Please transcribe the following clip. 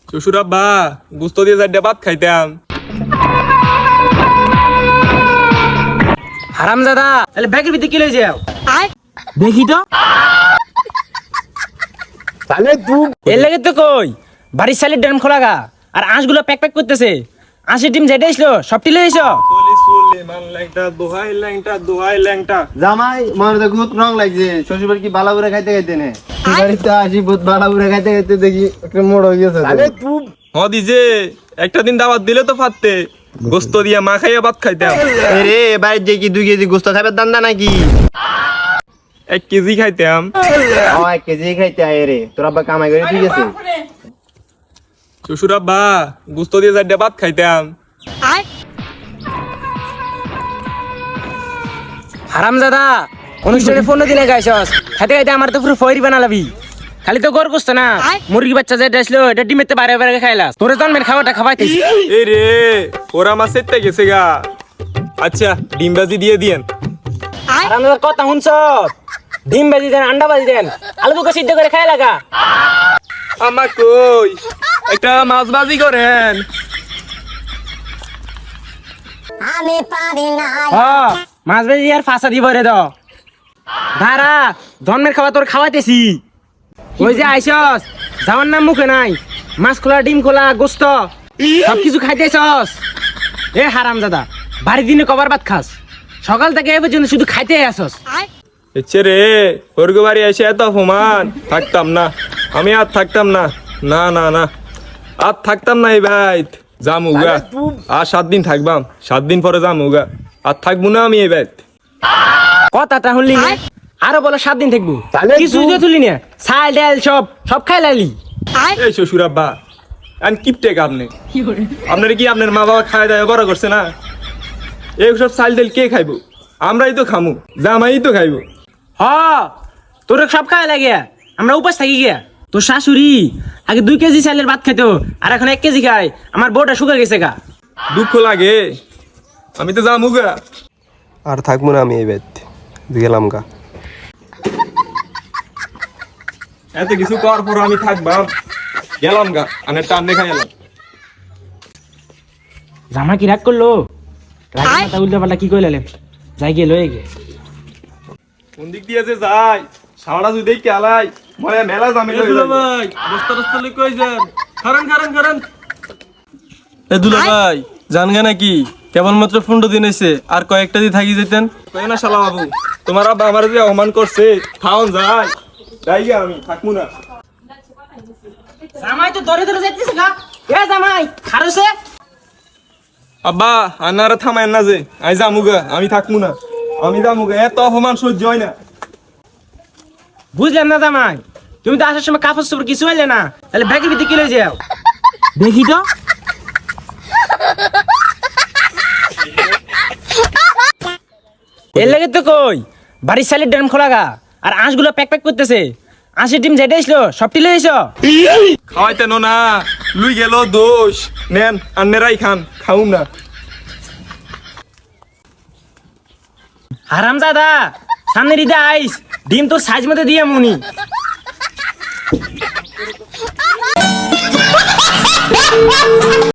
শ্বশুর আব্বা গুস্ত দিয়ে চারটা ভাত খাইতাম। হারাম দাদা তাহলে ব্যাগের ভিতরে কি লই যাও দেখি তো তাহলে তুই এর লাগে তো কই বাড়ির সাইলের ড্রাম খোলা গা আর আঁশগুলো প্যাক প্যাক করতেছে। আঁশের ডিম যেটা আসলো সবটি লই এসো। জামাই আমার তো খুব রং লাগছে শ্বশুরবাড়ি কি বালা করে খাইতে খাইতে নে বাড়িতে আসি বহুত বালা করে খাইতে খাইতে দেখি একটা মোড় হয়ে গেছে। তাহলে তুই দিছে একটা দিন দাওয়াত দিলে তো ফাটতে গোস্ত দিয়া মা খাইয়া ভাত খাইতাম। রে বাড়িতে যে কি 2 কেজি গোস্ত খাইবে দান্দা নাকি 1 কেজি খাইতাম। 1 কেজি খাইতে আয় রে তোর আব্বা কামাই করে ঠিক আছে। শ্বশুর আব্বা গুস্ত দিয়ে চারটা ভাত খাইতাম। হারাম দাদা অনুষ্ঠানে 15 দিনে গাইছস খাইতে খাইতে আমার তো পুরো ফয়রি বানালাবি। খালি তো গর করছ না মুরগি বাচ্চা যেটা আসলো এটা ডিমেতে বাইরে বাইরে খাইলাস তোরে জন্মের খাওয়াটা খাওয়াইতেছি। এই রে ওরা আমার সেটটা গেছে গা। আচ্ছা ডিম ভাজি দিয়ে দিয়েন। হারাম দাদা কথা শুনছ ডিম ভাজি দেন আন্ডা ভাজি দেন আলু বুকা সিদ্ধ করে খাই লাগা। আমা কই একটা মাছ ভাজি করেন। হ্যাঁ মাছ ভাজি আর ফাঁসা দিব রে দাও ধারা জন্মের খাওয়া তোর খাওয়াইতেছি। ওই যে আইসস যাওয়ার নাম মুখে নাই মাছ খোলা ডিম খোলা গোস্ত সবকিছু খাইতেছস। এ হারাম দাদা বাড়ি দিনে কবার ভাত খাস সকাল থেকে এ পর্যন্ত শুধু খাইতে আসস। এচ্ছে রে স্বর্গ বাড়ি এসে এত অপমান থাকতাম না আমি আর থাকতাম না না না না আর থাকতাম না এই ভাই যামুগা আর 7 দিন থাকবাম 7 দিন পরে যামুগা আর থাকবো না আমি এই ভাই। কথাটা শুনলি না আরো বলো 7 দিন থাকবো কিছু তুলি না চাল ডাল সব খাই লাইলি। এই শ্বশুর আব্বা আর কিপটেক আপনি আপনার কি আপনার মা বাবা খাওয়া দাওয়া বড় করছে না এই সব চাল ডাল কে খাইবো আমরাই তো খামু জামাই তো খাইবো। হ তোর সব খাই লাগে আমরা উপাস থাকি গিয়া তোর শাশুড়ি আগে 2 কেজি চালের ভাত খাইতো আর এখন 1 কেজি খায় আমার বউটা শুকা গেছে গা। দুঃখ লাগে আমি তো যামুগা আর থাকবো না আমি এই বেত গেলাম গা। এত কিছু করার পর আমি থাকবাম গেলাম গা আনে টান দেখাই এলাম। জামা কি রাগ করলো রাগ উল্টা পাল্টা কি কইলালে যাই গিয়ে লয়ে গে কোন দিক দিয়ে যে যাই সারা যদি কেলাই মনে মেলা জামি লই ভাই বস্তা বস্তা লই কই যান কারণ এ দুলা ভাই জানগা নাকি কেবলমাত্র 15 দিন হইছে আর কয়েকটা দিন থাকি যেতেন। কই না শালা বাবু তোমার আব্বা আমার যে অপমান করছে খাওন যায় যাই গা আমি থাকমু না। জামাই তো ধরে ধরে যাইতেছে গা এ জামাই খারছে আব্বা আনারা থামায় না যে আই যামুগা আমি থাকমু না আমি যামুগা এত অপমান সহ্য হয় না। বুঝলাম না জামাই তুমি তো আসার সময় কাপড় চোপড় কিছু হইলে না তাহলে ব্যাগের ভিতরে কি লই যাও দেখি তো। এর লাগে তো কই বাড়ির সাইলের ড্রাম খোলা গা আর আঁশগুলো প্যাক প্যাক করতেছে। আঁশের ডিম যেটা আসলো সবটি লই এসো। খাওয়াইতে না লুই গেল দোষ নেন আন্নেরাই খান খাউন না। হারাম দাদা সামনের ঈদে আইস ডিম তোর সাইজ মতো দিয়ে মুনি।